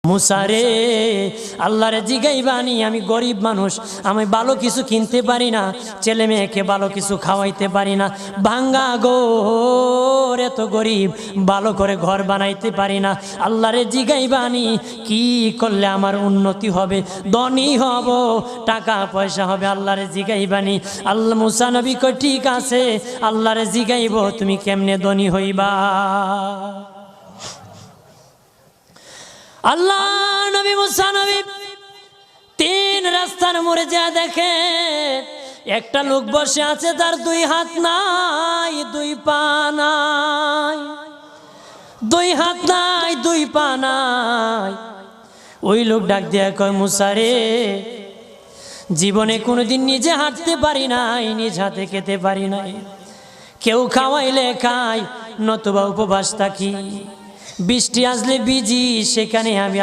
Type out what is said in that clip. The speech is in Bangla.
মুসারে আল্লাহরে জিগাইবানি, আমি গরিব মানুষ, আমি ভালো কিছু কিনতে পারি না, ছেলে মেয়েকে ভালো কিছু খাওয়াইতে পারি না, ভাঙ্গা ঘর, এত গরিব, ভালো করে ঘর বানাইতে পারি না। আল্লাহরে জিগাইবানি কি করলে আমার উন্নতি হবে, ধনী হব, টাকা পয়সা হবে। আল্লাহরে জিগাইবানি। আল্লাহ মুসা নবী কই ঠিক আছে, আল্লাহরে জিগাইব তুমি কেমনে ধনী হইবা। আল্লাহ নবী মুসা নবী তিন রাস্তার মোড়ে যা দেখে একটা লোক বসে আছে, তার দুই হাত নাই, দুই পা নাই, দুই হাত নাই, দুই পা নাই। ওই লোক ডাক দিয়া কয়, মুসা রে, জীবনে কোনোদিন নিজে হাঁটতে পারি নাই, নিজ হাতে খেতে পারি নাই, কেউ খাওয়াইলে খাই, নতুবা উপবাস থাকি, বৃষ্টি আসলে ভিজি, সেখানে আমি